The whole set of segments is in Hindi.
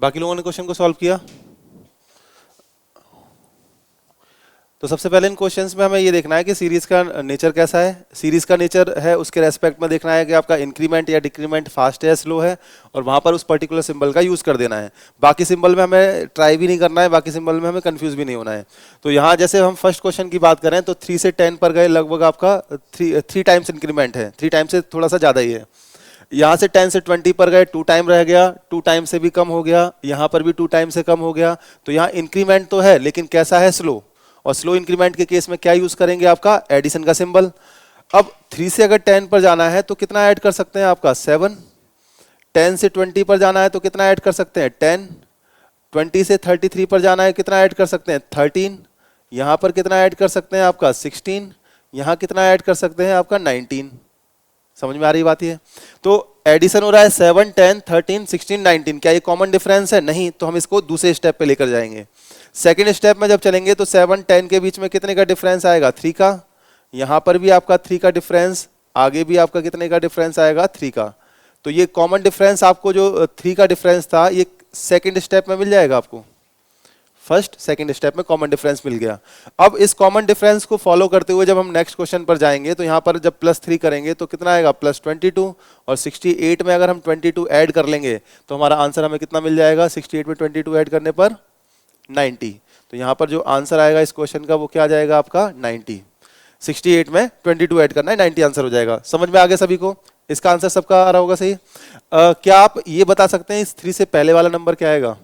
बाकी लोगों ने क्वेश्चन को सॉल्व किया? तो सबसे पहले इन क्वेश्चंस में हमें ये देखना है कि सीरीज का नेचर कैसा है। सीरीज का नेचर है उसके रेस्पेक्ट में देखना है कि आपका इंक्रीमेंट या डिक्रीमेंट फास्ट है या स्लो है, और वहां पर उस पर्टिकुलर सिंबल का यूज कर देना है। बाकी सिंबल में हमें ट्राई भी नहीं करना है, बाकी सिंबल में हमें कंफ्यूज भी नहीं होना है। तो यहाँ जैसे हम फर्स्ट क्वेश्चन की बात करें तो 3 से 10 पर गए, लगभग आपका थ्री टाइम्स इंक्रीमेंट है, 3 टाइम से थोड़ा सा ज्यादा ही है। यहाँ से 10 से 20 पर गए, 2 टाइम रह गया, 2 टाइम से भी कम हो गया, यहाँ पर भी 2 टाइम से कम हो गया। तो यहाँ इंक्रीमेंट तो है लेकिन कैसा है, स्लो। और स्लो इंक्रीमेंट के केस में क्या यूज करेंगे, आपका एडिशन का सिंबल। अब 3 से अगर 10 पर जाना है तो कितना ऐड कर सकते हैं, आपका 7। 10 से 20 पर जाना है तो कितना ऐड कर सकते हैं, 10। 20 से 33 पर जाना है कितना ऐड कर सकते हैं, 13। यहाँ पर कितना ऐड कर सकते हैं, आपका 16। यहाँ कितना ऐड कर सकते हैं, आपका 19। समझ में आ रही बात ये? तो एडिशन हो रहा है 7, 10, 13, 16, 19। क्या ये कॉमन डिफरेंस है? नहीं। तो हम इसको दूसरे स्टेप पे लेकर जाएंगे। सेकंड स्टेप में जब चलेंगे तो 7, 10 के बीच में कितने का डिफरेंस आएगा, 3 का। यहाँ पर भी आपका 3 का डिफरेंस, आगे भी आपका कितने का डिफरेंस आएगा, 3 का। तो ये कॉमन डिफरेंस आपको जो 3 का डिफरेंस था ये सेकंड स्टेप में मिल जाएगा आपको। फर्स्ट सेकंड स्टेप में कॉमन डिफरेंस मिल गया। अब इस कॉमन डिफरेंस को फॉलो करते हुए जब हम नेक्स्ट क्वेश्चन पर जाएंगे तो यहाँ पर जब +3 करेंगे तो कितना आएगा, +22। और 68 में अगर हम 22 ऐड कर लेंगे तो हमारा आंसर हमें कितना मिल जाएगा, 68 में 22 ऐड करने पर 90। तो यहाँ पर जो आंसर आएगा इस क्वेश्चन का वो क्या आ जाएगा, आपका 90। 68 में 22 ऐड करना है, 90 आंसर हो जाएगा। समझ में आ गया सभी को? इसका आंसर सबका आ रहा होगा सही। क्या आप ये बता सकते हैं इस 3 से पहले वाला नंबर क्या आएगा?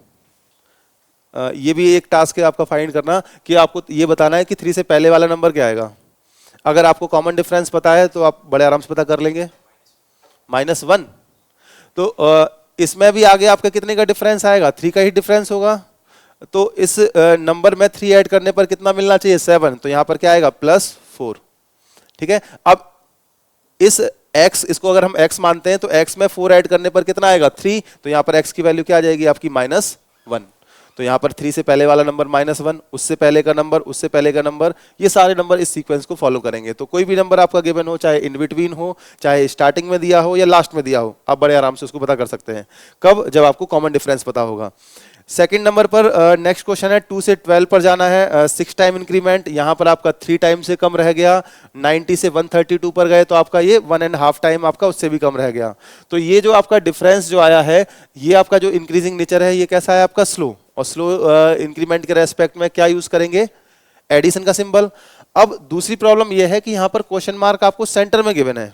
ये भी एक टास्क है आपका फाइंड करना कि आपको ये बताना है कि 3 से पहले वाला नंबर क्या आएगा। अगर आपको कॉमन डिफरेंस पता है तो आप बड़े आराम से पता कर लेंगे, -1। तो इसमें भी आगे आपका कितने का डिफरेंस आएगा, 3 का ही डिफरेंस होगा। तो इस नंबर में 3 ऐड करने पर कितना मिलना चाहिए, 7। तो यहाँ पर क्या आएगा, +4। ठीक है। अब इस x, इसको अगर हम x मानते हैं तो x में 4 ऐड करने पर कितना आएगा, 3। तो यहाँ पर x की वैल्यू क्या आ जाएगी, आपकी -1। तो यहाँ पर 3 से पहले वाला नंबर -1, उससे पहले का नंबर, उससे पहले का नंबर, ये सारे नंबर इस सीक्वेंस को फॉलो करेंगे। तो कोई भी नंबर आपका गिवन हो, चाहे इन बिटवीन हो, चाहे स्टार्टिंग में दिया हो या लास्ट में दिया हो, आप बड़े आराम से उसको पता कर सकते हैं। कब? जब आपको कॉमन डिफरेंस पता होगा। सेकंड नंबर पर नेक्स्ट क्वेश्चन है 2 से 12 पर जाना है, 6 टाइम इंक्रीमेंट। यहाँ पर आपका 3 टाइम से कम रह गया। 90 से 132 पर गए तो आपका ये 1.5 टाइम आपका उससे भी कम रह गया। तो ये जो आपका डिफरेंस जो आया है, ये आपका जो इंक्रीजिंग नेचर है ये कैसा है, आपका स्लो। और स्लो इंक्रीमेंट के रेस्पेक्ट में क्या यूज करेंगे, एडिशन का सिंबल। अब दूसरी प्रॉब्लम यह है कि यहाँ पर क्वेश्चन मार्क आपको सेंटर में गिवन है।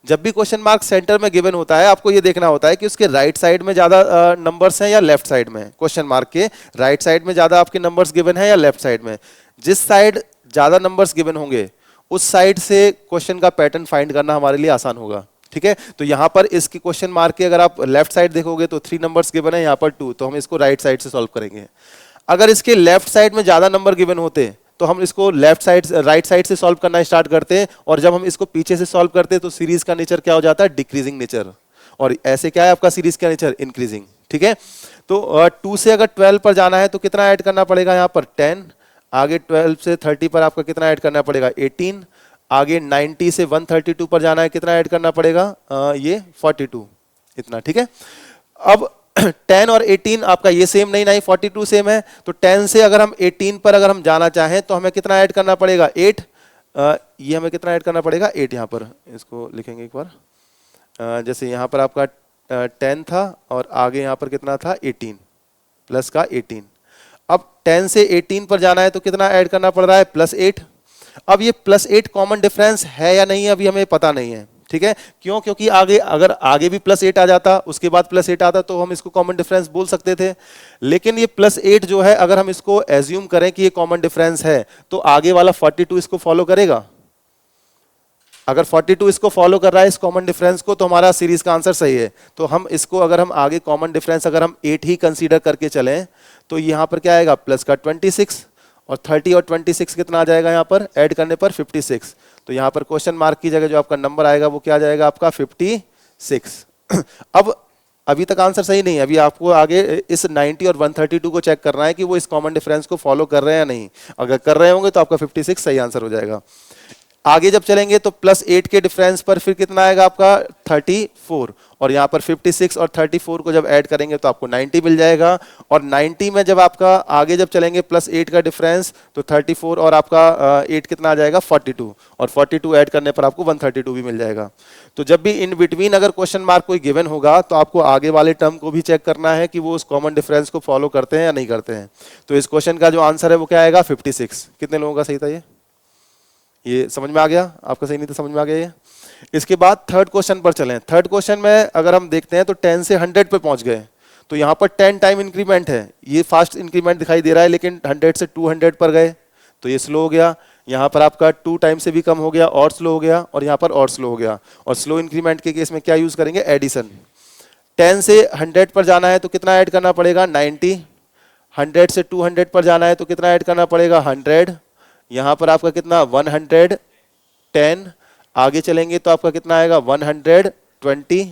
जब भी क्वेश्चन मार्क सेंटर में गिवन होता है आपको ये देखना होता है कि उसके राइट साइड में ज्यादा नंबर्स हैं या लेफ्ट साइड में। क्वेश्चन मार्क के राइट साइड में ज्यादा आपके नंबर्स गिवन है या लेफ्ट साइड में। जिस साइड ज्यादा नंबर्स गिवन होंगे उस साइड से क्वेश्चन का पैटर्न फाइंड करना हमारे लिए आसान होगा। ठीक है। तो यहाँ पर इसके क्वेश्चन मार्क के अगर आप लेफ्ट साइड देखोगे तो 3 नंबर्स गिवन है, यहाँ पर 2, तो हम इसको राइट साइड से सॉल्व करेंगे। अगर इसके लेफ्ट साइड में ज्यादा नंबर गिवन होते तो हम इसको लेफ्ट साइड राइट साइड से सॉल्व करना स्टार्ट करते हैं, और जब हम इसको पीछे से सॉल्व करते हैं तो सीरीज का नेचर क्या हो जाता है, डिक्रीजिंग नेचर। और ऐसे क्या है आपका सीरीज का नेचर, इंक्रीजिंग। ठीक है। तो 2 से अगर 12 पर जाना है तो कितना ऐड करना पड़ेगा, यहाँ पर 10। आगे 12 से 30 पर आपका कितना ऐड करना पड़ेगा, 18। आगे 90 से 132 पर जाना है, कितना ऐड करना पड़ेगा, ये 42, इतना। ठीक है। अब 10 और 18 आपका ये सेम नहीं, 42 सेम है। तो 10 से अगर हम 18 पर अगर हम जाना चाहें तो हमें कितना ऐड करना पड़ेगा, 8। ये हमें कितना ऐड करना पड़ेगा, 8। यहाँ पर इसको लिखेंगे एक बार। जैसे यहाँ पर आपका 10 था और आगे यहाँ पर कितना था, 18 प्लस का 18। अब 10 से 18 पर जाना है तो कितना ऐड करना पड़ रहा है, +8। अब ये +8 कॉमन डिफरेंस है या नहीं अभी हमें पता नहीं है। ठीक है। क्यों? क्योंकि आगे अगर आगे भी +8 आ जाता, उसके बाद +8 आता तो हम इसको कॉमन डिफरेंस बोल सकते थे। लेकिन ये +8 जो है अगर हम इसको एज्यूम करें कि ये कॉमन डिफरेंस है तो आगे वाला 42 इसको फॉलो करेगा। अगर 42 इसको फॉलो कर रहा है इस कॉमन डिफरेंस को तो हमारा सीरीज का आंसर सही है। तो हम इसको अगर हम आगे कॉमन डिफरेंस अगर हम 8 ही कंसीडर करके चलें तो यहाँ पर क्या आएगा, प्लस का 26, और 30 और 26 कितना आ जाएगा, यहाँ पर ऐड करने पर 56। तो यहाँ पर क्वेश्चन मार्क की जगह जो आपका नंबर आएगा वो क्या आ जाएगा, आपका 56। अब अभी तक आंसर सही नहीं है, अभी आपको आगे इस 90 और 132 को चेक करना है कि वो इस कॉमन डिफरेंस को फॉलो कर रहे हैं या नहीं। अगर कर रहे होंगे तो आपका 56 सही आंसर हो जाएगा। आगे जब चलेंगे तो +8 के डिफरेंस पर फिर कितना आएगा आपका 34, और यहाँ पर 56 और 34 को जब ऐड करेंगे तो आपको 90 मिल जाएगा। और 90 में जब आपका आगे जब चलेंगे +8 का डिफरेंस तो 34 और आपका 8 कितना आ जाएगा 42, और 42 ऐड करने पर आपको 132 भी मिल जाएगा। तो जब भी इन बिटवीन अगर क्वेश्चन मार्क कोई गिवन होगा तो आपको आगे वाले टर्म को भी चेक करना है कि वो उस कॉमन डिफरेंस को फॉलो करते हैं या नहीं करते हैं। तो इस क्वेश्चन का जो आंसर है वो क्या आएगा 56। कितने लोगों का सही था ये समझ में आ गया? आपका सही नहीं तो समझ में आ गया ये। इसके बाद थर्ड क्वेश्चन पर चलें। थर्ड क्वेश्चन में अगर हम देखते हैं तो 10 से 100 पे पहुंच गए, तो यहाँ पर 10 टाइम इंक्रीमेंट है, ये फास्ट इंक्रीमेंट दिखाई दे रहा है, लेकिन 100 से 200 पर गए तो ये स्लो हो गया। यहाँ पर आपका 2 टाइम से भी कम हो गया और स्लो हो गया, और यहाँ पर और स्लो हो गया। और स्लो इंक्रीमेंट के केस में क्या यूज करेंगे? एडिशन। 10 से 100 पर जाना है तो कितना ऐड करना पड़ेगा? 90। 100 से 200 पर जाना है तो कितना ऐड करना पड़ेगा? 100। यहाँ पर आपका कितना 110। आगे चलेंगे तो आपका कितना आएगा 120।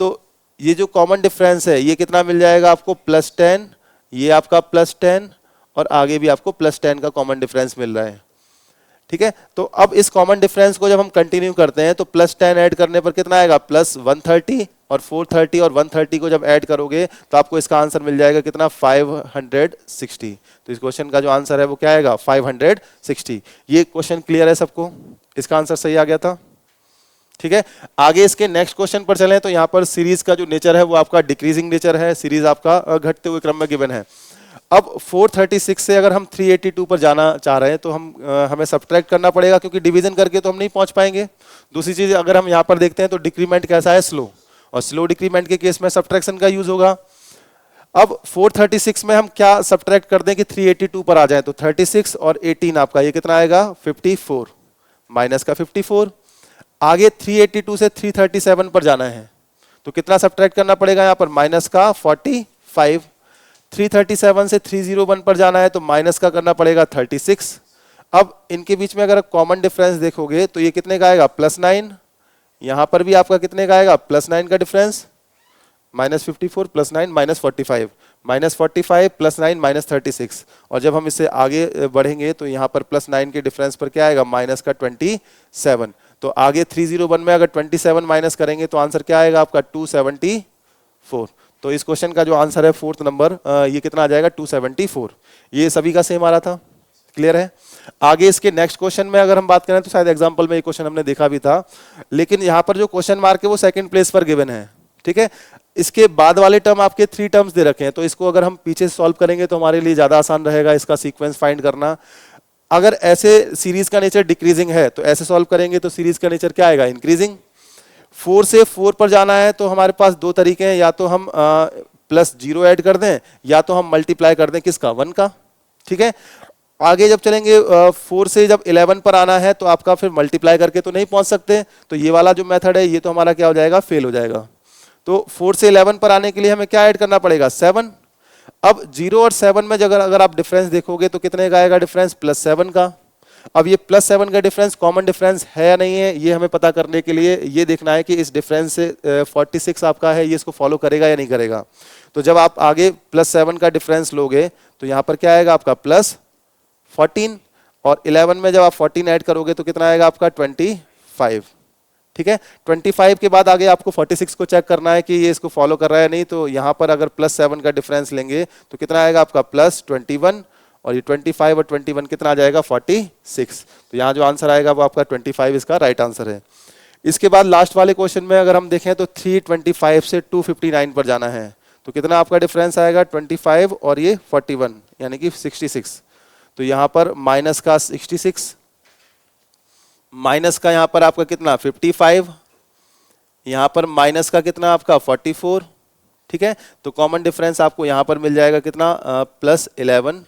तो ये जो कॉमन डिफरेंस है ये कितना मिल जाएगा आपको? +10। ये आपका +10, और आगे भी आपको +10 का कॉमन डिफरेंस मिल रहा है। ठीक है, तो अब इस कॉमन डिफरेंस को जब हम कंटिन्यू करते हैं तो +10 ऐड करने पर कितना आएगा? +130, और 430 और 130 को जब ऐड करोगे तो आपको इसका आंसर मिल जाएगा कितना? 560। तो इस क्वेश्चन का जो आंसर है वो क्या आएगा? 560। ये क्वेश्चन क्लियर है सबको? इसका आंसर सही आ गया था। ठीक है, आगे इसके नेक्स्ट क्वेश्चन पर चलें तो यहाँ पर सीरीज का जो नेचर है वो आपका डिक्रीजिंग नेचर है, सीरीज आपका घटते हुए क्रम में गिवन है। अब 436 से अगर हम 382 पर जाना चाह रहे हैं तो हमें सब्ट्रैक्ट करना पड़ेगा, क्योंकि डिवीजन करके तो हम नहीं पहुंच पाएंगे। दूसरी चीज अगर हम यहाँ पर देखते हैं तो डिक्रीमेंट कैसा है? स्लो, और स्लो डिक्रीमेंट के केस में सब्ट्रैक्शन का यूज होगा। अब 436 में हम क्या सब्ट्रैक्ट कर दें कि 382 पर आ जाए? तो 36 और 18 आपका ये कितना आएगा? 54, माइनस का 54। आगे 382 से 337 पर जाना है तो कितना सब्ट्रैक्ट करना पड़ेगा? यहाँ पर माइनस का 45। 337 से 301 पर जाना है तो माइनस का करना पड़ेगा 36। अब इनके बीच में अगर कॉमन डिफरेंस देखोगे तो ये कितने का आएगा? +9। यहां पर भी आपका कितने का आएगा? +9 का डिफरेंस। -54 +9 -45, -45 +9 -36। और जब हम इससे आगे बढ़ेंगे तो यहाँ पर +9 के डिफरेंस पर क्या आएगा? माइनस का 27। तो आगे 301 में अगर 27 माइनस करेंगे तो आंसर क्या आएगा आपका? 274। तो इस क्वेश्चन का जो आंसर है फोर्थ नंबर, ये कितना आ जाएगा? 274। ये सभी का सेम आ रहा था, क्लियर है? आगे इसके नेक्स्ट क्वेश्चन में अगर हम बात करें तो शायद एग्जांपल में ये क्वेश्चन हमने देखा भी था, लेकिन यहाँ पर जो क्वेश्चन मार्क है वो सेकंड प्लेस पर गिवन है। ठीक है, इसके बाद वाले टर्म आपके 3 टर्म्स दे रखे हैं, तो इसको अगर हम पीछे सॉल्व करेंगे तो हमारे लिए ज्यादा आसान रहेगा इसका सीक्वेंस फाइंड करना। अगर ऐसे सीरीज का नेचर डिक्रीजिंग है तो ऐसे सॉल्व करेंगे तो सीरीज का नेचर क्या आएगा? इंक्रीजिंग। 4 से 4 पर जाना है तो हमारे पास 2 तरीके हैं, या तो हम +0 ऐड कर दें या तो हम मल्टीप्लाई कर दें किसका? 1 का। ठीक है, आगे जब चलेंगे 4 से जब 11 पर आना है तो आपका फिर मल्टीप्लाई करके तो नहीं पहुंच सकते, तो ये वाला जो मेथड है ये तो हमारा क्या हो जाएगा? फेल हो जाएगा। तो 4 से 11 पर आने के लिए हमें क्या ऐड करना पड़ेगा? 7। अब 0 और 7 में अगर आप डिफरेंस देखोगे तो कितने का आएगा डिफरेंस? +7 का। अब ये +7 का डिफरेंस कॉमन डिफरेंस है या नहीं है, ये हमें पता करने के लिए ये देखना है कि इस डिफरेंस से 46 आपका है, ये इसको फॉलो करेगा या नहीं करेगा। तो जब आप आगे +7 का डिफरेंस लोगे तो यहाँ पर क्या आएगा आपका? +14, और 11 में जब आप 14 ऐड करोगे तो कितना आएगा आपका? 25। ठीक है, 25 के बाद आगे आपको 46 को चेक करना है कि ये इसको फॉलो कर रहा है नहीं, तो यहाँ पर अगर +7 का डिफरेंस लेंगे तो कितना आएगा आपका? +21, और ये 25 और 21 कितना आ जाएगा? 46। तो यहाँ जो आंसर आएगा वो आपका 25 इसका राइट आंसर है। इसके बाद लास्ट वाले क्वेश्चन में अगर हम देखें तो 325 से 259 पर जाना है तो कितना आपका डिफरेंस आएगा? 25 और ये 41 यानी कि 66। तो यहाँ पर माइनस का 66, माइनस का यहाँ पर आपका कितना? 55, यहाँ पर माइनस का कितना आपका? 44। ठीक है, तो कॉमन डिफरेंस आपको यहाँ पर मिल जाएगा कितना? +11।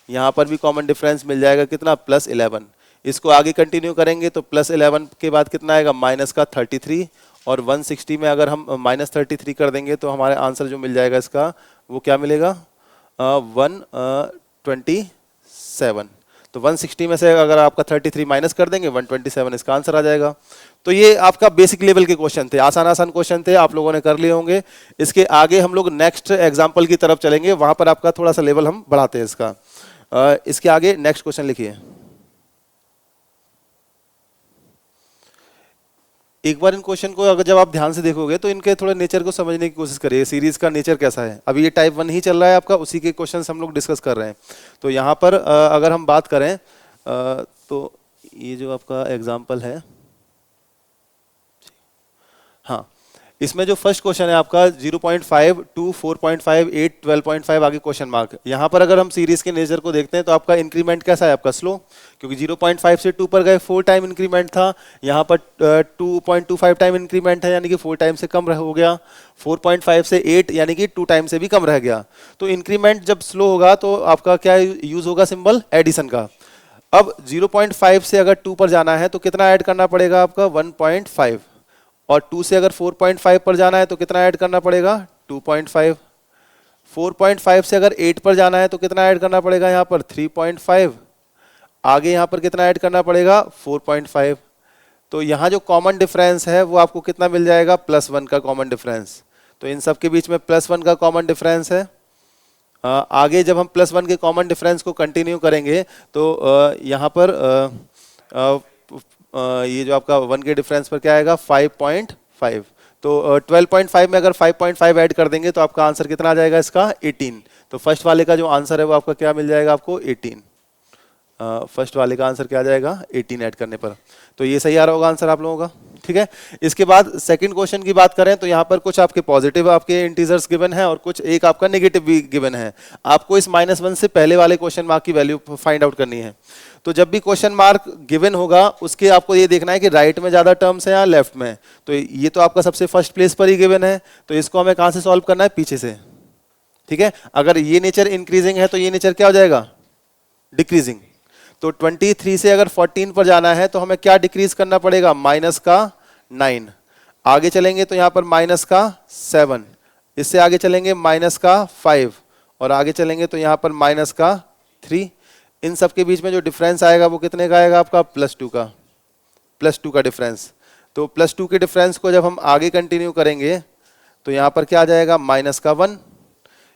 यहाँ पर भी कॉमन डिफरेंस मिल जाएगा कितना? +11। इसको आगे कंटिन्यू करेंगे तो +11 के बाद कितना आएगा? माइनस का 33, और 160 में अगर हम -33 कर देंगे तो हमारे आंसर जो मिल जाएगा इसका वो क्या मिलेगा? 127। तो 160 में से अगर आपका 33 माइनस कर देंगे 127 इसका आंसर आ जाएगा। तो ये आपका बेसिक लेवल के क्वेश्चन थे, आसान आसान क्वेश्चन थे, आप लोगों ने कर लिए होंगे। इसके आगे हम लोग नेक्स्ट एग्जांपल की तरफ चलेंगे, वहां पर आपका थोड़ा सा लेवल हम बढ़ाते हैं इसका। इसके आगे नेक्स्ट क्वेश्चन लिखिए। एक बार इन क्वेश्चन को अगर जब आप ध्यान से देखोगे तो इनके थोड़े नेचर को समझने की कोशिश करिए, सीरीज का नेचर कैसा है। अभी ये टाइप 1 ही चल रहा है आपका, उसी के क्वेश्चंस हम लोग डिस्कस कर रहे हैं। तो यहाँ पर अगर हम बात करें तो ये जो आपका एग्जाम्पल है, हाँ, इसमें जो फर्स्ट क्वेश्चन है आपका 0.5 टू 4.5 8 12.5 आगे क्वेश्चन मार्क। यहाँ पर अगर हम सीरीज के नेचर को देखते हैं तो आपका इंक्रीमेंट कैसा है, आपका स्लो, क्योंकि 0.5 से 2 पर गए 4 टाइम इंक्रीमेंट था। यहाँ पर 2.25 टाइम इंक्रीमेंट है, यानी कि 4 टाइम से कम हो गया। 4.5 से 8 यानी कि 2 टाइम से भी कम रह गया। तो इंक्रीमेंट जब स्लो होगा तो आपका क्या यूज होगा, सिंबल एडिशन का। अब 0.5 से अगर 2 पर जाना है तो कितना ऐड करना पड़ेगा, आपका 1.5, और 2 से अगर 4.5 पर जाना है तो कितना ऐड करना पड़ेगा, 2.5। 4.5 से अगर 8 पर जाना है तो कितना ऐड करना पड़ेगा, यहाँ पर 3.5। आगे यहाँ पर कितना ऐड करना पड़ेगा, 4.5। तो यहाँ जो कॉमन डिफरेंस है वो आपको कितना मिल जाएगा, +1 का कॉमन डिफरेंस। तो इन सब के बीच में +1 का कॉमन डिफरेंस है। आगे जब हम +1 के कॉमन डिफरेंस को कंटिन्यू करेंगे तो यहाँ पर ये जो आपका 1 के डिफरेंस पर क्या आएगा, 5.5। तो 12.5 में अगर 5.5 ऐड कर देंगे तो आपका आंसर कितना आ जाएगा, इसका 18। तो फर्स्ट वाले का जो आंसर है वो आपका क्या मिल जाएगा, आपको 18। फर्स्ट वाले का आंसर क्या आ जाएगा, 18 ऐड करने पर। तो ये सही आ रहा होगा आंसर आप लोगों का, ठीक है। इसके बाद सेकंड क्वेश्चन की बात करें तो यहाँ पर कुछ आपके पॉजिटिव आपके इंटीजर्स गिवन है और कुछ एक आपका नेगेटिव भी गिवन है। आपको इस -1 से पहले वाले क्वेश्चन मार्क की वैल्यू फाइंड आउट करनी है। तो जब भी क्वेश्चन मार्क गिवन होगा उसके आपको ये देखना है कि राइट में ज्यादा टर्म्स है या लेफ्ट में। तो ये तो आपका सबसे फर्स्ट प्लेस पर ही गिवन है, तो इसको हमें कहां से सॉल्व करना है, पीछे से, ठीक है। अगर ये नेचर इंक्रीजिंग है तो ये नेचर क्या हो जाएगा, डिक्रीजिंग। तो 23 से अगर 14 पर जाना है तो हमें क्या डिक्रीज करना पड़ेगा, -9। आगे चलेंगे तो यहाँ पर -7, इससे आगे चलेंगे -5, और आगे चलेंगे तो यहाँ पर -3। इन सब के बीच में जो डिफरेंस आएगा वो कितने का आएगा, आपका +2 का, +2 का डिफरेंस। तो +2 के डिफरेंस को जब हम आगे कंटिन्यू करेंगे तो यहाँ पर क्या आ जाएगा, -1,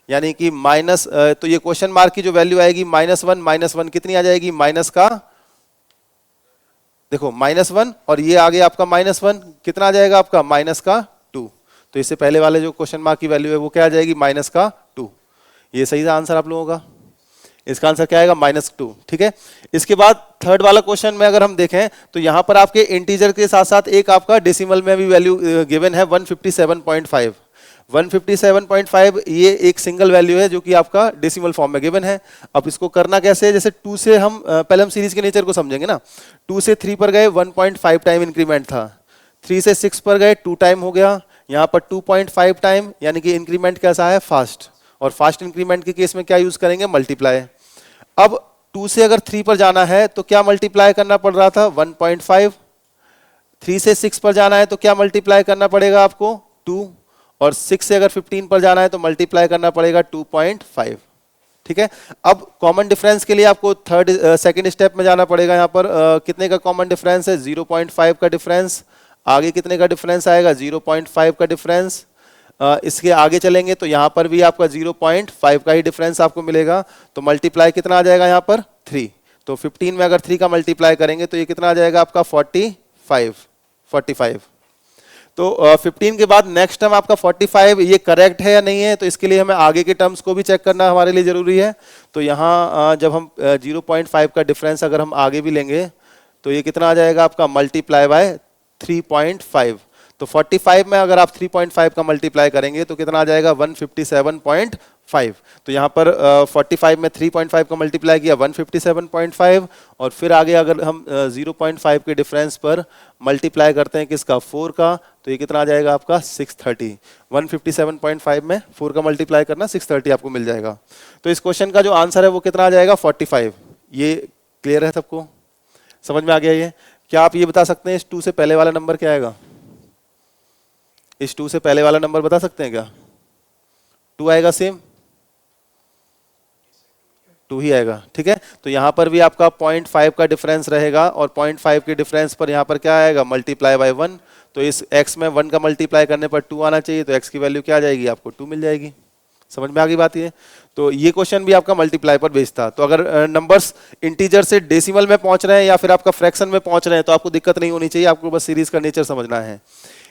यानी कि माइनस, तो ये क्वेश्चन मार्क की जो वैल्यू आएगी -1 कितनी आ जाएगी, माइनस का, देखो -1, और ये आगे आपका -1 कितना आ जाएगा, आपका -2। तो इससे पहले वाले जो क्वेश्चन मार्क की वैल्यू है वो क्या आ जाएगी, -2। ये सही आंसर आप लोगों का, इसका आंसर क्या आएगा, -2, ठीक है। इसके बाद थर्ड वाला क्वेश्चन में अगर हम देखें तो यहाँ पर आपके इंटीजर के साथ साथ एक आपका डेसिमल में भी वैल्यू गिवन है, 157.5। 157.5 ये एक सिंगल वैल्यू है जो कि आपका डेसिमल फॉर्म में गिवन है। अब इसको करना कैसे है, जैसे 2 से हम पहले हम सीरीज के नेचर को समझेंगे ना। 2 से 3 पर गए 1.5 टाइम इंक्रीमेंट था, 3 से 6 पर गए 2 टाइम हो गया, यहाँ पर 2.5 टाइम, यानी कि इंक्रीमेंट कैसा है, फास्ट। और फास्ट इंक्रीमेंट के केस में क्या यूज करेंगे, मल्टीप्लाई। अब 2 से अगर 3 पर जाना है तो क्या मल्टीप्लाई करना पड़ रहा था, 1.5। 3 से 6 पर जाना है तो क्या मल्टीप्लाई करना पड़ेगा आपको, 2। और 6 से अगर 15 पर जाना है तो मल्टीप्लाई करना पड़ेगा 2.5, ठीक है। अब कॉमन डिफरेंस के लिए आपको सेकंड स्टेप में जाना पड़ेगा। यहाँ पर कितने का कॉमन डिफरेंस है, 0.5 का डिफरेंस। आगे कितने का डिफरेंस आएगा, 0.5 का डिफरेंस। इसके आगे चलेंगे तो यहाँ पर भी आपका 0.5 का ही डिफरेंस आपको मिलेगा। तो मल्टीप्लाई कितना आ जाएगा यहाँ पर, 3। तो 15 में अगर 3 का मल्टीप्लाई करेंगे तो ये कितना आ जाएगा आपका 45। तो 15 के बाद नेक्स्ट टर्म आपका 45, ये करेक्ट है या नहीं है, तो इसके लिए हमें आगे के टर्म्स को भी चेक करना हमारे लिए जरूरी है। तो यहाँ जब हम 0.5 का डिफरेंस अगर हम आगे भी लेंगे तो ये कितना आ जाएगा आपका, मल्टीप्लाई बाय 3.5। तो 45 में अगर आप 3.5 का मल्टीप्लाई करेंगे तो कितना आ जाएगा, 157.5। तो यहाँ पर 45 में 3.5 का मल्टीप्लाई किया 157.5, और फिर आगे अगर हम 0.5 के डिफरेंस पर मल्टीप्लाई करते हैं किसका, 4 का, तो ये कितना आ जाएगा आपका 630। 157.5 में 4 का मल्टीप्लाई करना 630 आपको मिल जाएगा। तो इस क्वेश्चन का जो आंसर है वो कितना आ जाएगा, 45। ये क्लियर है सबको, समझ में आ गया ये। क्या आप ये बता सकते हैं इस 2 से पहले वाला नंबर क्या आएगा, इस 2 से पहले वाला नंबर बता सकते हैं क्या, 2 आएगा, सेम 2 ही आएगा, ठीक है। तो यहाँ पर भी आपका 0.5 का डिफरेंस रहेगा, और 0.5 के डिफरेंस पर यहाँ पर क्या आएगा, मल्टीप्लाई बाय 1। तो इस x में 1 का मल्टीप्लाई करने पर 2 आना चाहिए, तो x की वैल्यू क्या आ जाएगी, आपको 2 मिल जाएगी। समझ में आ गई बात ये। तो ये क्वेश्चन भी आपका मल्टीप्लाई पर बेस्ड था। तो अगर नंबर्स इंटीजर से डेसिमल में पहुंच रहे हैं या फिर आपका फ्रैक्शन में पहुंच रहे हैं तो आपको दिक्कत नहीं होनी चाहिए, आपको बस सीरीज का नेचर समझना है।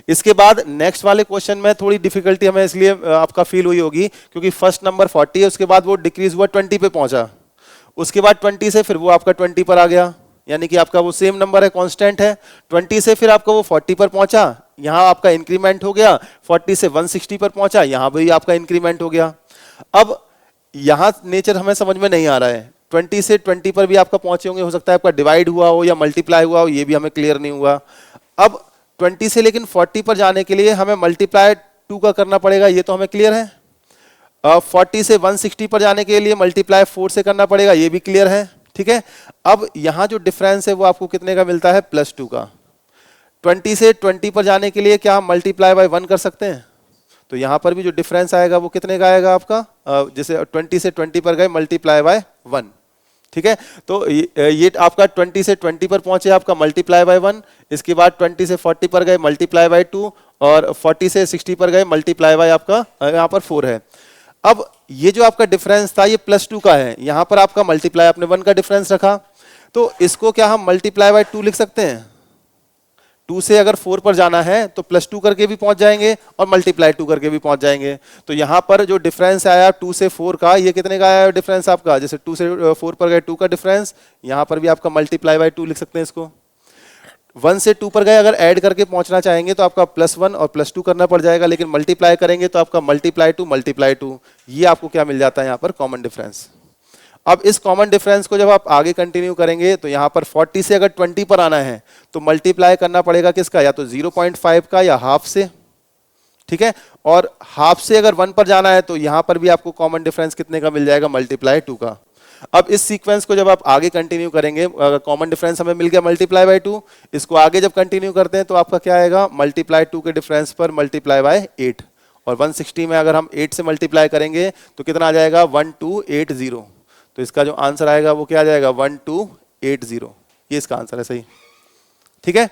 इसके बाद नेक्स्ट वाले क्वेश्चन में थोड़ी डिफिकल्टी हमें इसलिए आपका फील हुई होगी क्योंकि फर्स्ट नंबर 40 है, उसके बाद वो डिक्रीज हुआ 20 पे पहुंचा, उसके बाद 20 से फिर वो आपका 20 पर आ गया, यानी कि आपका वो सेम नंबर है, कांस्टेंट है। 20 से फिर आपका वो 40 पर पहुंचा, यहां आपका इंक्रीमेंट हो गया, 40 से 160 पर पहुंचा, यहां भी आपका इंक्रीमेंट हो गया। अब यहां नेचर हमें समझ में नहीं आ रहा है, 20 से 20 पर भी आपका पहुंचे होंगे, हो सकता है आपका डिवाइड हुआ हो या मल्टीप्लाई हुआ हो, ये भी हमें क्लियर नहीं हुआ। अब 20 से लेकिन 40 पर जाने के लिए हमें मल्टीप्लाई 2 का करना पड़ेगा, ये तो हमें क्लियर है। 40 से 160 पर जाने के लिए मल्टीप्लाई 4 से करना पड़ेगा, ये भी क्लियर है, ठीक है। अब यहां जो डिफरेंस है वो आपको कितने का मिलता है, +2 का। 20 से 20 पर जाने के लिए क्या हम मल्टीप्लाई बाय 1 कर सकते हैं, तो यहां पर भी जो डिफरेंस आएगा वो कितने का आएगा आपका, जैसे 20 से 20 पर गए मल्टीप्लाई बाय 1, ठीक है। तो ये आपका 20 से 20 पर पहुंचे आपका मल्टीप्लाई बाय 1, इसके बाद 20 से 40 पर गए मल्टीप्लाई बाय 2 और 40 से 60 पर गए मल्टीप्लाई बाय आपका यहां पर 4 है। अब ये जो आपका डिफरेंस था ये +2 का है, यहां पर आपका मल्टीप्लाई आपने 1 का डिफरेंस रखा, तो इसको क्या हम मल्टीप्लाई बाय 2 लिख सकते हैं। 2 से अगर 4 पर जाना है तो +2 करके भी पहुंच जाएंगे और मल्टीप्लाई 2 करके भी पहुंच जाएंगे। तो यहां पर जो डिफरेंस आया 2 से 4 का, ये कितने का आया डिफरेंस आपका, जैसे 2 से 4 पर गए 2 का डिफरेंस, यहां पर भी आपका मल्टीप्लाई बाय 2 लिख सकते हैं इसको। 1 से 2 पर गए अगर ऐड करके पहुंचना चाहेंगे तो आपका +1 और +2 करना पड़ जाएगा, लेकिन मल्टीप्लाई करेंगे तो आपका मल्टीप्लाई 2, ये आपको क्या मिल जाता है यहाँ पर, कॉमन डिफरेंस। अब इस कॉमन डिफरेंस को जब आप आगे कंटिन्यू करेंगे तो यहाँ पर 40 से अगर 20 पर आना है तो मल्टीप्लाई करना पड़ेगा किसका, या तो 0.5 का या हाफ से, ठीक है। और हाफ से अगर 1 पर जाना है तो यहाँ पर भी आपको कॉमन डिफरेंस कितने का मिल जाएगा, मल्टीप्लाई 2 का। अब इस सीक्वेंस को जब आप आगे कंटिन्यू करेंगे, कॉमन डिफरेंस हमें मिल गया मल्टीप्लाई बाय 2, इसको आगे जब कंटिन्यू करते हैं तो आपका क्या आएगा, मल्टीप्लाई 2 के डिफरेंस पर मल्टीप्लाई बाय 8, और 160 में अगर हम 8 से मल्टीप्लाई करेंगे तो कितना आ जाएगा, 1280। तो इसका जो आंसर आएगा वो क्या आ जाएगा, 1280, ये इसका आंसर है, सही, ठीक है।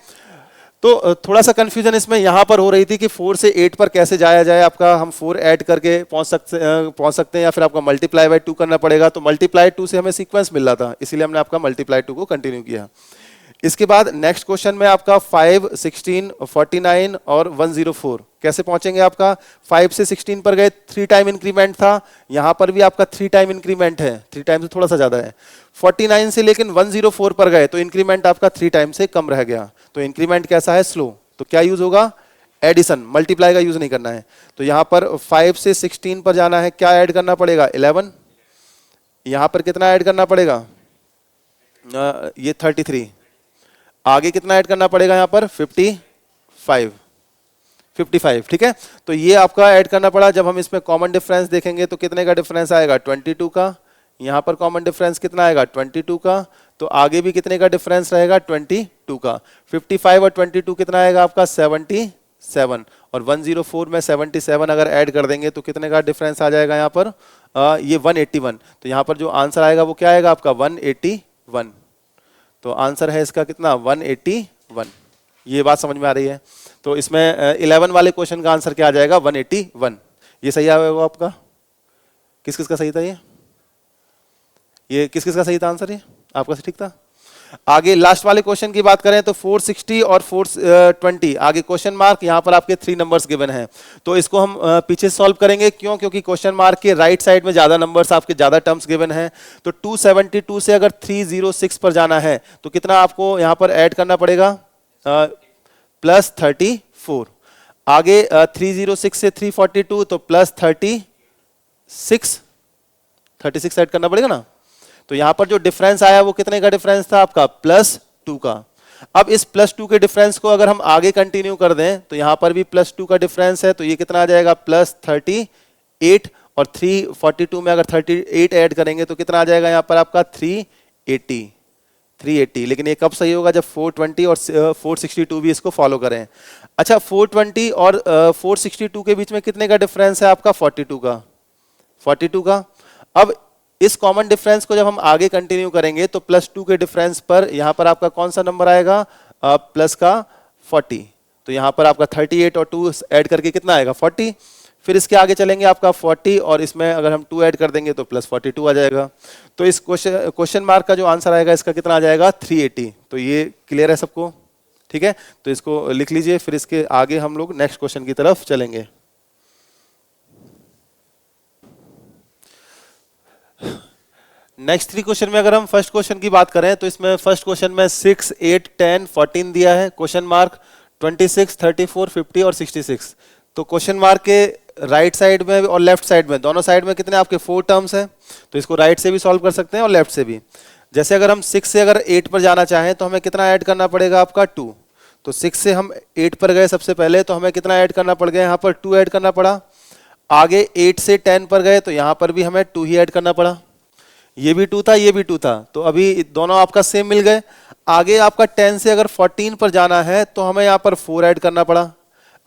तो थोड़ा सा कंफ्यूजन इसमें यहां पर हो रही थी कि 4 से 8 पर कैसे जाया जाए, आपका हम 4 ऐड करके पहुंच सकते हैं या फिर आपका मल्टीप्लाई बाय 2 करना पड़ेगा। तो मल्टीप्लाई 2 से हमें सीक्वेंस मिल रहा था, इसीलिए हमने आपका मल्टीप्लाई 2 को कंटिन्यू किया। इसके बाद नेक्स्ट क्वेश्चन में आपका 5, 16, 49 और 104 कैसे पहुंचेंगे। आपका 5 से 16 पर गए 3 टाइम इंक्रीमेंट था, यहां पर भी आपका 3 टाइम इंक्रीमेंट है, 3 टाइम से थोड़ा सा ज्यादा है। 49 से लेकिन 104 पर गए तो इंक्रीमेंट आपका 3 टाइम से कम रह गया, तो इंक्रीमेंट कैसा है, स्लो। तो क्या यूज होगा, एडिशन, मल्टीप्लाई का यूज नहीं करना है। तो यहां पर 5 से 16 पर जाना है, क्या ऐड करना पड़ेगा, 11, यहां पर कितना ऐड करना पड़ेगा, ये 33, आगे कितना ऐड करना पड़ेगा यहाँ पर, 55, ठीक है। तो ये आपका ऐड करना पड़ा। जब हम इसमें कॉमन डिफरेंस देखेंगे तो कितने का डिफरेंस आएगा, 22 का। यहाँ पर कॉमन डिफरेंस कितना आएगा, 22 का। तो आगे भी कितने का डिफरेंस रहेगा, 22 का। 55 और 22 कितना आएगा आपका, 77, और 104 में 77 अगर ऐड कर देंगे तो कितने का डिफरेंस आ जाएगा यहाँ पर, ये 181। तो यहाँ पर जो आंसर आएगा वो क्या आएगा आपका, 181। तो आंसर है इसका कितना, 181। ये बात समझ में आ रही है। तो इसमें 11 वाले क्वेश्चन का आंसर क्या आ जाएगा, 181। ये सही आएगा आपका, किस किस का सही था, ये किस किस का सही था आंसर, ये आपका ठीक था। आगे लास्ट वाले क्वेश्चन की बात करें तो 460 और 420, आगे क्वेश्चन मार्क, यहां पर आपके 3 नंबर्स गिवन हैं। तो इसको हम पीछे सॉल्व करेंगे, क्यों, क्योंकि क्वेश्चन मार्क के राइट साइड में ज्यादा नंबर्स, आपके ज्यादा टर्म्स गिवन हैं। तो 272 से अगर 306 पर जाना है तो कितना आपको यहां पर ऐड करना पड़ेगा, +34। आगे 306 से 342 तो +36 ऐड करना पड़ेगा ना। तो यहां पर जो डिफरेंस आया वो कितने का डिफरेंस था आपका, +2 का। अब इस +2 के डिफरेंस को अगर हम आगे कंटिन्यू कर दें तो यहां पर भी +2 का डिफरेंस है, तो ये कितना आ जाएगा, +38, और 342 में अगर 38 ऐड करेंगे तो कितना आ जाएगा यहां पर आपका, 380। लेकिन ये कब सही होगा, जब 420 और 462 भी इसको फॉलो करें। अच्छा, 420 और 462 के बीच में कितने का डिफरेंस है आपका, 42 का। अब इस कॉमन डिफरेंस को जब हम आगे कंटिन्यू करेंगे तो +2 के डिफरेंस पर यहां पर आपका कौन सा नंबर आएगा, प्लस का 40। तो यहां पर आपका 38 और 2 ऐड करके कितना आएगा, 40। फिर इसके आगे चलेंगे आपका 40 और इसमें अगर हम 2 ऐड कर देंगे तो प्लस 42 आ जाएगा। तो इस क्वेश्चन मार्क का जो आंसर आएगा इसका कितना आ जाएगा 380। तो ये क्लियर है सबको? ठीक है, तो इसको लिख लीजिए, फिर इसके आगे हम लोग नेक्स्ट क्वेश्चन की तरफ चलेंगे। नेक्स्ट 3 क्वेश्चन में अगर हम फर्स्ट क्वेश्चन की बात करें तो इसमें फर्स्ट क्वेश्चन में 6, 8, 10, 14 दिया है, क्वेश्चन मार्क 26, 34, 50 और 66। तो क्वेश्चन मार्क के राइट साइड में और लेफ्ट साइड में, दोनों साइड में कितने आपके 4 टर्म्स हैं। तो इसको राइट से भी सॉल्व कर सकते हैं और लेफ्ट से भी। जैसे अगर हम 6 से अगर 8 पर जाना चाहें तो हमें कितना ऐड करना पड़ेगा आपका 2। तो 6 से हम 8 पर गए सबसे पहले, तो हमें कितना ऐड करना पड़ गया यहाँ पर 2 ऐड करना पड़ा। आगे 8 से 10 पर गए तो यहाँ पर भी हमें 2 ही ऐड करना पड़ा। ये भी 2 था, ये भी 2 था, तो अभी दोनों आपका सेम मिल गए। आगे आपका 10 से अगर 14 पर जाना है तो हमें यहाँ पर 4 ऐड करना पड़ा।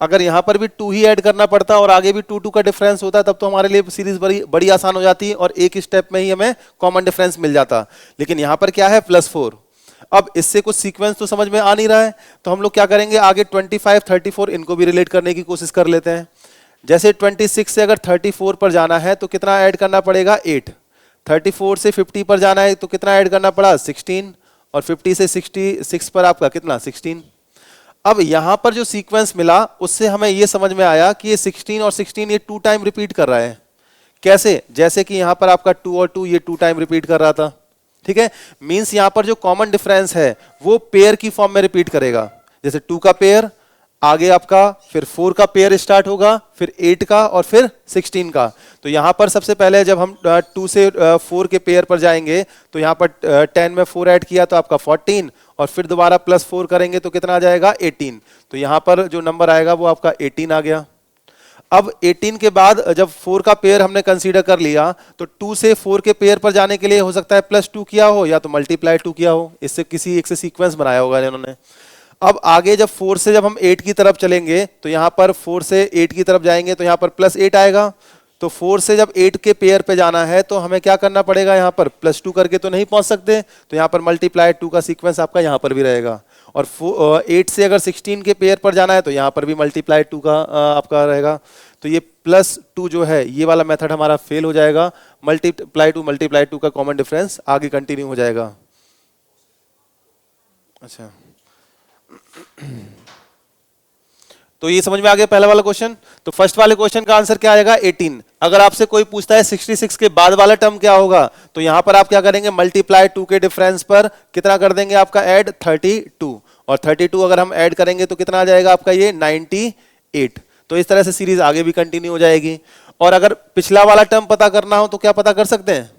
अगर यहाँ पर भी 2 ही ऐड करना पड़ता और आगे भी 2 का डिफरेंस होता तब तो हमारे लिए सीरीज बड़ी आसान हो जाती और एक स्टेप में ही हमें कॉमन डिफरेंस मिल जाता। लेकिन यहाँ पर क्या है +4। अब इससे कुछ सीक्वेंस तो समझ में आ नहीं रहा है, तो हम लोग क्या करेंगे आगे 25, 34 इनको भी रिलेट करने की कोशिश कर लेते हैं। जैसे 26 से अगर 34 पर जाना है तो कितना ऐड करना पड़ेगा 8। 34 से 50 पर जाना है तो कितना ऐड करना पड़ा 16 और 50 से 66 पर आपका कितना 16। अब यहां पर जो सीक्वेंस मिला उससे हमें यह समझ में आया कि ये 16 और 16 ये 2 टाइम रिपीट कर रहा है। कैसे? जैसे कि यहां पर आपका 2 और 2 ये 2 टाइम रिपीट कर रहा था। ठीक है, मींस यहां पर जो कॉमन डिफरेंस है वो पेयर की फॉर्म में रिपीट करेगा। जैसे 2 का पेयर, आगे आपका फिर 4 का पेयर स्टार्ट होगा, फिर 8 का और फिर 16 का। तो यहां पर सबसे पहले जब हम 2 से 4 के पेयर पर जाएंगे तो यहां पर 10 में 4 ऐड किया तो आपका 14 और फिर दोबारा +4 करेंगे तो कितना आ जाएगा 18। तो यहां पर जो नंबर आएगा वो आपका 18 आ गया। अब 18 के बाद जब 4 का पेयर हमने कंसीडर कर लिया तो 2 से 4 के पेयर पर जाने के लिए हो सकता है +2 किया हो या तो मल्टीप्लाई 2 किया हो, इससे किसी एक से सीक्वेंस बनाया होगा इन्होंने। अब आगे जब 4 से जब हम 8 की तरफ चलेंगे तो यहां पर 4 से 8 की तरफ जाएंगे तो यहां पर +8 आएगा। तो 4 से जब 8 के पेयर पे जाना है तो हमें क्या करना पड़ेगा, यहां पर +2 करके तो नहीं पहुंच सकते, तो यहां पर मल्टीप्लाई 2 का सीक्वेंस आपका यहां पर भी रहेगा। और 8 से अगर 16 के पेयर पर जाना है तो यहां पर भी मल्टीप्लाई 2 का आपका रहेगा। तो ये +2 जो है ये वाला मेथड हमारा फेल हो जाएगा। मल्टीप्लाई 2 का कॉमन डिफरेंस आगे कंटिन्यू हो जाएगा। अच्छा, तो ये समझ में आ गया पहला वाला क्वेश्चन। तो फर्स्ट वाले क्वेश्चन का आंसर क्या आएगा 18। अगर आपसे कोई पूछता है 66 के बाद वाला टर्म क्या होगा तो यहां पर आप क्या करेंगे मल्टीप्लाई 2 के डिफरेंस पर कितना कर देंगे आपका ऐड 32 और 32 अगर हम ऐड करेंगे तो कितना आ जाएगा आपका ये 98। तो इस तरह से सीरीज आगे भी कंटिन्यू हो जाएगी। और अगर पिछला वाला टर्म पता करना हो तो क्या पता कर सकते हैं,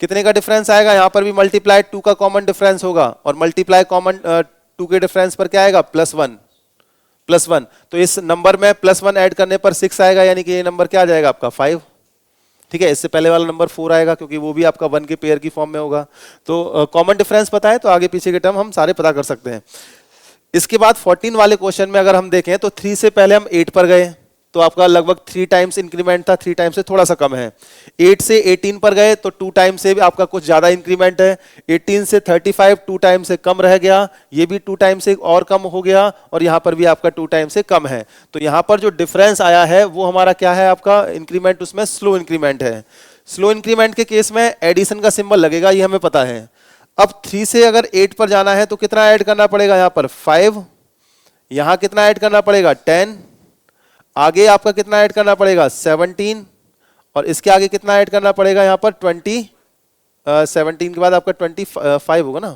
कितने का डिफरेंस आएगा, यहां पर भी मल्टीप्लाई 2 का कॉमन डिफरेंस होगा और मल्टीप्लाई कॉमन 2 के डिफरेंस पर क्या आएगा +1। तो इस नंबर में +1 ऐड करने पर 6 आएगा, यानी कि ये नंबर क्या आ जाएगा आपका 5। ठीक है, इससे पहले वाला नंबर 4 आएगा क्योंकि वो भी आपका 1 के पेयर की फॉर्म में होगा। तो कॉमन डिफरेंस पता है तो आगे पीछे के टर्म हम सारे पता कर सकते हैं। इसके बाद 14 वाले क्वेश्चन में अगर हम देखें तो 3 से पहले हम 8 पर गए तो आपका लगभग 3 टाइम्स इंक्रीमेंट था, 3 टाइम्स से थोड़ा सा कम है। 8 से 18 पर गए तो 2 टाइम से भी आपका कुछ ज्यादा इंक्रीमेंट है। 18 से 35 2 टाइम से कम रह गया, ये भी 2 टाइम से और कम हो गया और यहां पर भी आपका 2 टाइम से कम है। तो यहां पर जो डिफरेंस आया है वो हमारा क्या है, आपका इंक्रीमेंट उसमें स्लो इंक्रीमेंट है। स्लो इंक्रीमेंट के केस में एडिशन का सिंबल लगेगा, ये हमें पता है। अब 3 से अगर 8 पर जाना है तो कितना ऐड करना पड़ेगा, यहां पर 5, यहां कितना ऐड करना पड़ेगा 10, आगे आपका कितना ऐड करना पड़ेगा 17 और इसके आगे कितना ऐड करना पड़ेगा यहां पर 20। 17 के बाद आपका 25 होगा ना,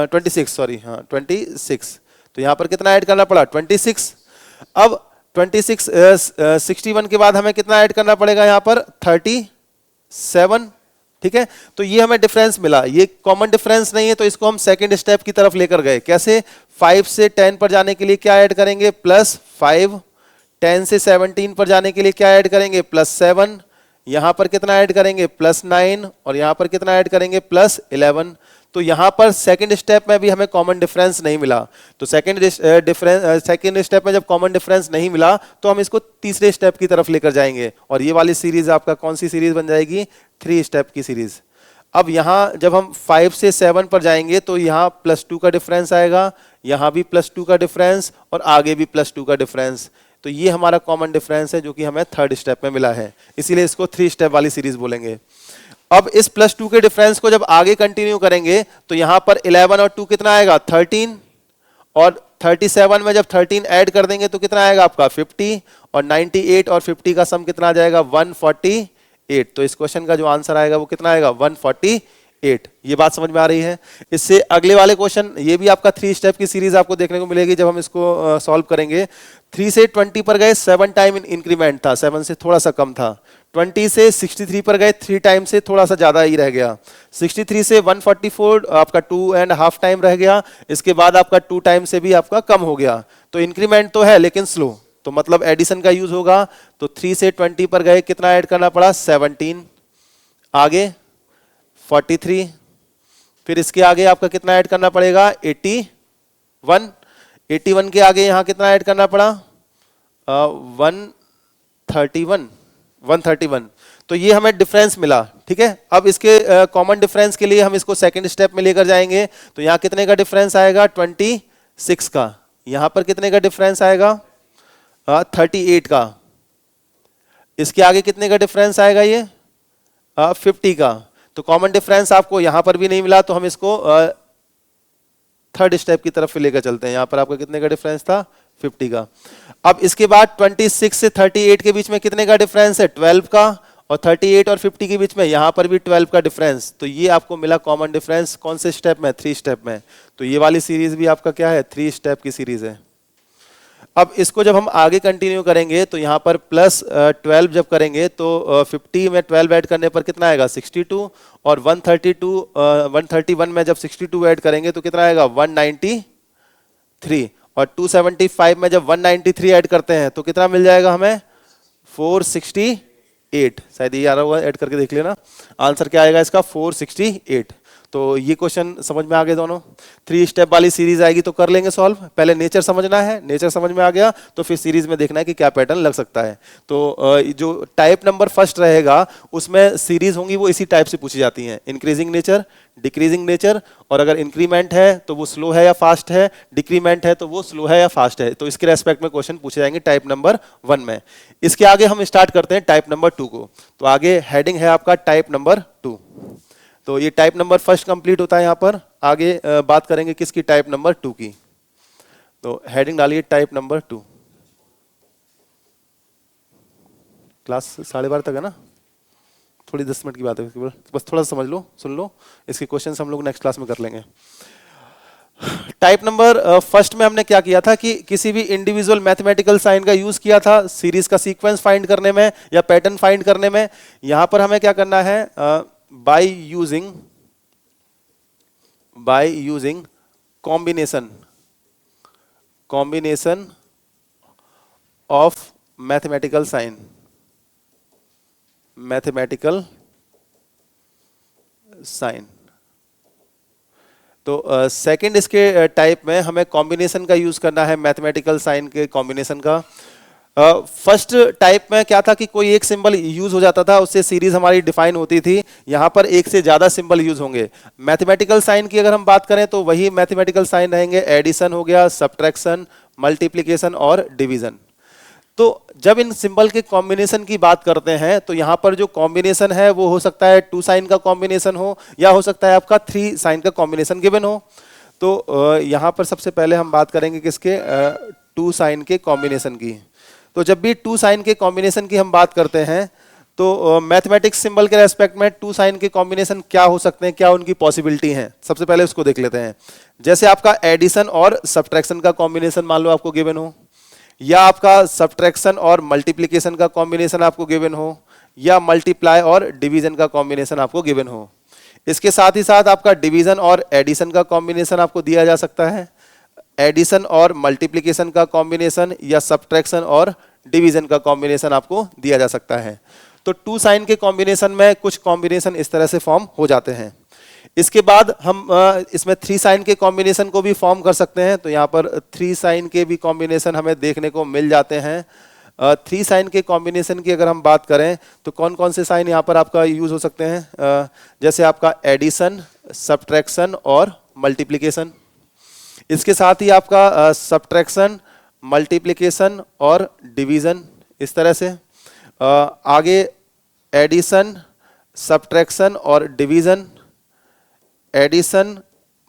26 सॉरी, हाँ 26। तो यहां पर कितना ऐड करना पड़ा 26। अब 26 61 के बाद हमें कितना ऐड करना पड़ेगा यहां पर 37। ठीक है, तो ये हमें डिफरेंस मिला, ये कॉमन डिफरेंस नहीं है तो इसको हम सेकंड स्टेप की तरफ लेकर गए। कैसे, 5 से 10 पर जाने के लिए क्या ऐड करेंगे +5, 10 से 17 पर जाने के लिए क्या ऐड करेंगे +7, यहां पर कितना ऐड करेंगे +9 और यहां पर कितना ऐड करेंगे +11। तो यहां पर सेकंड स्टेप में भी हमें कॉमन डिफरेंस नहीं मिला। तो सेकंड स्टेप में जब कॉमन डिफरेंस नहीं मिला तो हम इसको तीसरे स्टेप की तरफ लेकर जाएंगे और ये वाली सीरीज आपका कौन सी सीरीज बन जाएगी, 3 स्टेप की सीरीज। अब यहां जब हम 5 से 7 पर जाएंगे तो यहां +2 का डिफरेंस आएगा, यहां भी +2 का डिफरेंस और आगे भी +2 का डिफरेंस। तो ये हमारा कॉमन डिफरेंस है जो कि हमें थर्ड स्टेप में मिला है, इसीलिए इसको 3 स्टेप वाली सीरीज बोलेंगे। अब इस +2 के डिफरेंस को जब आगे कंटिन्यू करेंगे तो यहां पर 11 और 2 कितना आएगा 13, और 37 में जब 13 ऐड कर देंगे तो कितना आएगा आपका 50, और 98 और 50 का सम कितना आ जाएगा 148। तो इस क्वेश्चन का जो आंसर आएगा वो कितना आएगा 148। ये बात समझ में आ रही है। इससे अगले वाले क्वेश्चन, ये भी आपका 3 स्टेप की सीरीज आपको देखने को मिलेगी जब हम इसको सॉल्व करेंगे। 3 से 20 पर गए 7 टाइम इंक्रीमेंट था, 7 से थोड़ा सा कम था। 20 से 63 पर गए 3 टाइम से थोड़ा सा ज्यादा ही रह गया। 63 से 144 आपका 2.5 टाइम रह गया। इसके बाद आपका 2 टाइम से भी आपका कम हो गया। तो इंक्रीमेंट तो है लेकिन स्लो, तो मतलब एडिशन का यूज होगा। तो 3 से 20 पर गए कितना ऐड करना पड़ा 17, आगे 43, फिर इसके आगे आपका कितना ऐड करना पड़ेगा 81, 81 के आगे यहां कितना ऐड करना पड़ा 131। तो ये हमें डिफरेंस मिला, ठीक है। अब इसके कॉमन डिफरेंस के लिए हम इसको सेकंड स्टेप में लेकर जाएंगे। तो यहां कितने का डिफरेंस आएगा 26 का, यहां पर कितने का डिफरेंस आएगा 38 का, इसके आगे कितने का डिफरेंस आएगा ये 50 का। तो कॉमन डिफरेंस आपको यहां पर भी नहीं मिला, तो हम इसको थर्ड स्टेप की तरफ लेकर चलते हैं। यहां पर आपका कितने का डिफरेंस था 50 का। अब इसके बाद 26 से 38 के बीच में कितने का डिफरेंस है 12 का, और 38 और 50 के बीच में यहां पर भी 12 का डिफरेंस। तो ये आपको मिला कॉमन डिफरेंस कौन से स्टेप में 3 स्टेप में। तो ये वाली सीरीज भी आपका क्या है 3 स्टेप की सीरीज है। अब इसको जब हम आगे कंटिन्यू करेंगे तो यहाँ पर +12 जब करेंगे तो 50 में 12 ऐड करने पर कितना आएगा 62, और 131 में जब 62 ऐड करेंगे तो कितना आएगा 193, और 275 में जब 193 ऐड करते हैं तो कितना मिल जाएगा हमें 468। शायद ये आ रहा होगा, ऐड करके देख लेना। आंसर क्या आएगा इसका 468। तो ये क्वेश्चन समझ में आ गए दोनों। 3 स्टेप वाली सीरीज आएगी तो कर लेंगे सॉल्व। पहले नेचर समझना है, नेचर समझ में आ गया तो फिर सीरीज में देखना है कि क्या पैटर्न लग सकता है। तो जो टाइप नंबर फर्स्ट रहेगा उसमें सीरीज होंगी वो इसी टाइप से पूछी जाती हैं, इंक्रीजिंग नेचर, डिक्रीजिंग नेचर, और अगर इंक्रीमेंट है तो वो स्लो है या फास्ट है, डिक्रीमेंट है तो वो स्लो है या फास्ट है। तो इसके रेस्पेक्ट में क्वेश्चन पूछे जाएंगे टाइप नंबर 1 में। इसके आगे हम स्टार्ट करते हैं टाइप नंबर 2 को। तो आगे हेडिंग है आपका टाइप नंबर 2। तो ये टाइप नंबर फर्स्ट कंप्लीट होता है। यहाँ पर आगे बात करेंगे किसकी टाइप नंबर 2 की। तो हेडिंग डालिए टाइप नंबर 2। क्लास 12:30 तक है ना, थोड़ी 10 मिनट की बात है, बस थोड़ा समझ लो, सुन लो। इसके क्वेश्चन हम लोग नेक्स्ट क्लास में कर लेंगे। टाइप नंबर फर्स्ट में हमने क्या किया था कि किसी भी इंडिविजुअल मैथमेटिकल साइन का यूज किया था सीरीज का सीक्वेंस फाइंड करने में या पैटर्न फाइंड करने में। यहां पर हमें क्या करना है by using combination of mathematical sign, तो सेकंड इसके टाइप में हमें कॉम्बिनेशन का यूज करना है, मैथमेटिकल साइन के कॉम्बिनेशन का। फर्स्ट टाइप में क्या था कि कोई एक सिंबल यूज हो जाता था, उससे सीरीज हमारी डिफाइन होती थी। यहां पर एक से ज्यादा सिंबल यूज होंगे। मैथमेटिकल साइन की अगर हम बात करें तो वही मैथमेटिकल साइन रहेंगे, एडिशन हो गया, सब्ट्रैक्शन, मल्टीप्लिकेशन और डिवीजन। तो जब इन सिंबल के कॉम्बिनेशन की बात करते हैं तो यहां पर जो कॉम्बिनेशन है वो हो सकता है 2 साइन का कॉम्बिनेशन हो, या हो सकता है आपका 3 साइन का कॉम्बिनेशन गिवन हो। तो यहां पर सबसे पहले हम बात करेंगे किसके 2 साइन के कॉम्बिनेशन की। तो जब भी 2 साइन के कॉम्बिनेशन की हम बात करते हैं तो मैथमेटिक्स सिंबल के रेस्पेक्ट में 2 साइन के कॉम्बिनेशन क्या हो सकते हैं, क्या उनकी पॉसिबिलिटी है, सबसे पहले उसको देख लेते हैं। जैसे आपका एडिशन और सब्ट्रैक्शन का कॉम्बिनेशन मान लो आपको गिवन हो, या आपका सब्ट्रैक्शन और मल्टीप्लिकेशन का कॉम्बिनेशन आपको गिवन हो, या मल्टीप्लाई और डिवीजन का कॉम्बिनेशन आपको गिवन हो। इसके साथ ही साथ आपका डिवीजन और एडिशन का कॉम्बिनेशन आपको दिया जा सकता है, एडिशन और मल्टीप्लिकेशन का कॉम्बिनेशन या सब्ट्रैक्शन और डिवीजन का कॉम्बिनेशन आपको दिया जा सकता है। तो 2 साइन के कॉम्बिनेशन में कुछ कॉम्बिनेशन इस तरह से फॉर्म हो जाते हैं। इसके बाद हम इसमें 3 साइन के कॉम्बिनेशन को भी फॉर्म कर सकते हैं। तो यहाँ पर 3 साइन के भी कॉम्बिनेशन हमें देखने को मिल जाते हैं। 3 साइन के कॉम्बिनेशन की अगर हम बात करें तो कौन कौन से साइन यहाँ पर आपका यूज हो सकते हैं, जैसे आपका एडिशन, सब्ट्रैक्शन और मल्टीप्लिकेशन। इसके साथ ही आपका सब्ट्रैक्शन मल्टीप्लिकेशन और डिवीजन, इस तरह से। आगे एडिशन, सब्ट्रैक्शन और डिवीजन, एडिशन,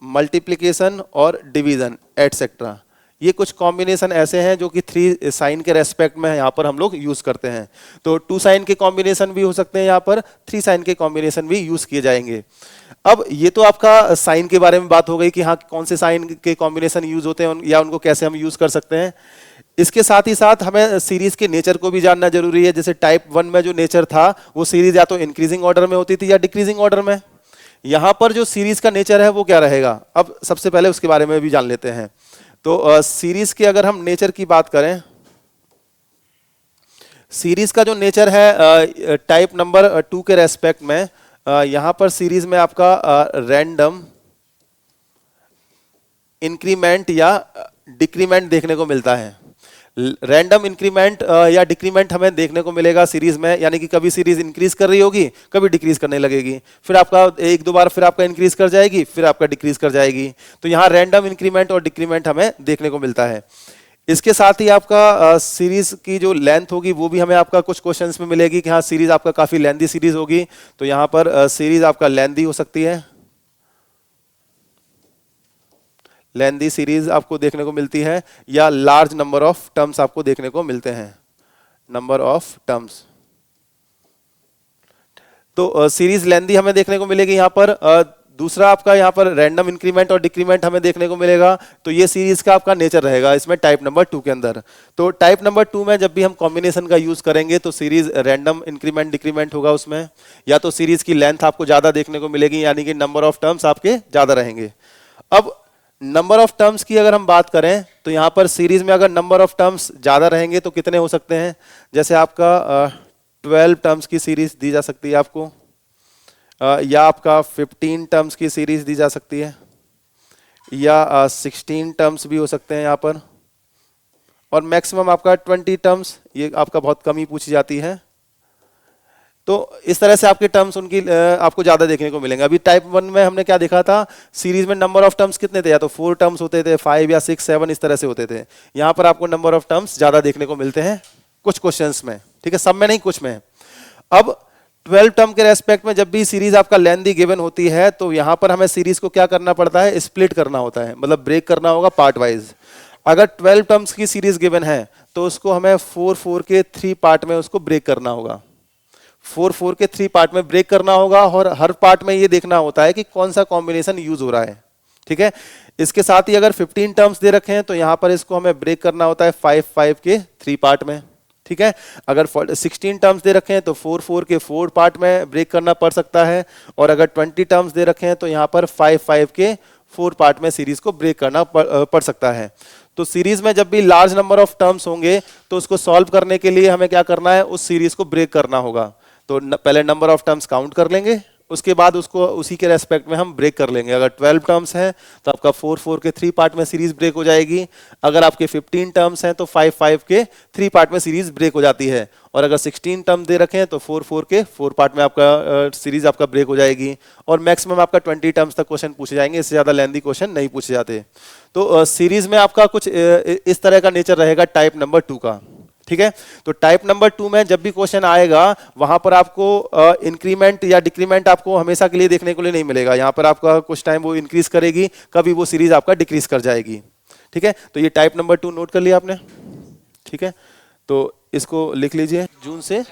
मल्टीप्लिकेशन और डिवीजन एटसेट्रा। ये कुछ कॉम्बिनेशन ऐसे हैं जो कि 3 साइन के रेस्पेक्ट में यहाँ पर हम लोग यूज करते हैं। तो 2 साइन के कॉम्बिनेशन भी हो सकते हैं, यहाँ पर 3 साइन के कॉम्बिनेशन भी यूज किए जाएंगे। अब ये तो आपका साइन के बारे में बात हो गई कि हाँ कौन से साइन के कॉम्बिनेशन यूज होते हैं या उनको कैसे हम यूज कर सकते हैं। इसके साथ ही साथ हमें सीरीज के नेचर को भी जानना जरूरी है। जैसे टाइप 1 में जो नेचर था वो सीरीज या तो इंक्रीजिंग ऑर्डर में होती थी या डिक्रीजिंग ऑर्डर में। यहाँ पर जो सीरीज का नेचर है वो क्या रहेगा, अब सबसे पहले उसके बारे में भी जान लेते हैं। तो सीरीज के अगर हम नेचर की बात करें, सीरीज का जो नेचर है टाइप नंबर 2 के रेस्पेक्ट में, यहाँ पर सीरीज में आपका रैंडम इंक्रीमेंट या डिक्रीमेंट देखने को मिलता है। रैंडम इंक्रीमेंट या डिक्रीमेंट हमें देखने को मिलेगा सीरीज में, यानी कि कभी सीरीज इंक्रीज कर रही होगी, कभी डिक्रीज करने लगेगी, फिर आपका एक दो बार फिर आपका इंक्रीज कर जाएगी, फिर आपका डिक्रीज कर जाएगी। तो यहाँ रैंडम इंक्रीमेंट और डिक्रीमेंट हमें देखने को मिलता है। इसके साथ ही आपका सीरीज की जो लेंथ होगी वो भी हमें आपका कुछ क्वेश्चंस में मिलेगी कि हाँ सीरीज आपका काफी लेंथी सीरीज होगी, तो यहाँ पर सीरीज आपका लेंथी हो सकती है, लेंथी सीरीज आपको देखने को मिलती है, या लार्ज नंबर ऑफ टर्म्स आपको देखने को मिलते हैं, नंबर ऑफ टर्म्स। तो सीरीज लेंथी हमें देखने को मिलेगी यहाँ पर। दूसरा आपका यहाँ पर रैंडम इंक्रीमेंट और डिक्रीमेंट हमें देखने को मिलेगा, तो ये सीरीज का आपका नेचर रहेगा इसमें टाइप नंबर 2 के अंदर। तो टाइप नंबर 2 में जब भी हम कॉम्बिनेशन का यूज करेंगे तो सीरीज रैंडम इंक्रीमेंट डिक्रीमेंट होगा उसमें, या तो सीरीज की लेंथ आपको ज्यादा देखने को मिलेगी, यानी कि नंबर ऑफ टर्म्स आपके ज्यादा रहेंगे। अब नंबर ऑफ टर्म्स की अगर हम बात करें तो यहाँ पर सीरीज में अगर नंबर ऑफ टर्म्स ज्यादा रहेंगे तो कितने हो सकते हैं, जैसे आपका 12 टर्म्स की सीरीज दी जा सकती है आपको, या आपका 15 टर्म्स की सीरीज दी जा सकती है, या 16 टर्म्स भी हो सकते हैं यहाँ पर, और मैक्सिमम आपका 20 टर्म्स, ये आपका बहुत कम ही पूछी जाती है। तो इस तरह से आपके टर्म्स उनकी आपको ज्यादा देखने को मिलेंगे। अभी टाइप 1 में हमने क्या देखा था, सीरीज में नंबर ऑफ टर्म्स कितने थे, या तो 4 टर्म्स होते थे, 5 या 6 7 इस तरह से होते थे। यहाँ पर आपको नंबर ऑफ टर्म्स ज्यादा देखने को मिलते हैं कुछ क्वेश्चंस में, ठीक है, सब में नहीं कुछ में। अब 12 टर्म के रेस्पेक्ट में जब भी सीरीज आपका लेंथी गिवन होती है तो यहाँ पर हमें सीरीज को क्या करना पड़ता है, स्प्लिट करना होता है, मतलब ब्रेक करना होगा पार्ट वाइज। अगर 12 टर्म्स की सीरीज गिवन है तो उसको हमें 4 के 3 पार्ट में उसको ब्रेक करना होगा, 4 के 3 पार्ट में ब्रेक करना होगा, और हर पार्ट में ये देखना होता है कि कौन सा कॉम्बिनेशन यूज हो रहा है, ठीक है। इसके साथ ही अगर 15 टर्म्स दे रखे हैं तो यहाँ पर इसको हमें ब्रेक करना होता है 5 के 3 पार्ट में, ठीक है। अगर 16 टर्म्स दे रखे हैं तो 4 के 4 पार्ट में ब्रेक करना पड़ सकता है, और अगर 20 टर्म्स दे रखे हैं तो यहाँ पर 5 के 4 पार्ट में सीरीज को ब्रेक करना पड़ सकता है। तो सीरीज में जब भी लार्ज नंबर ऑफ टर्म्स होंगे तो उसको सॉल्व करने के लिए हमें क्या करना है, उस सीरीज को ब्रेक करना होगा। तो पहले नंबर ऑफ टर्म्स काउंट कर लेंगे, उसके बाद उसको उसी के रेस्पेक्ट में हम ब्रेक कर लेंगे। अगर 12 टर्म्स हैं तो आपका 4 के 3 पार्ट में सीरीज ब्रेक हो जाएगी, अगर आपके 15 टर्म्स हैं तो 5 के 3 पार्ट में सीरीज ब्रेक हो जाती है, और अगर 16 टर्म दे रखे हैं तो 4 के 4 पार्ट में आपका सीरीज आपका ब्रेक हो जाएगी, और मैक्सिमम आपका 20 टर्म्स तक क्वेश्चन पूछे जाएंगे, इससे ज्यादा लेंथी क्वेश्चन नहीं पूछे जाते। तो सीरीज में आपका कुछ इस तरह का नेचर रहेगा टाइप नंबर 2 का, ठीक है। तो टाइप नंबर 2 में जब भी क्वेश्चन आएगा वहां पर आपको इंक्रीमेंट या डिक्रीमेंट आपको हमेशा के लिए देखने को लिए नहीं मिलेगा। यहाँ पर आपका कुछ टाइम वो इंक्रीज करेगी, कभी वो सीरीज आपका डिक्रीज कर जाएगी, ठीक है। तो ये टाइप नंबर 2 नोट कर लिया आपने, ठीक है। तो इसको लिख लीजिए, जून से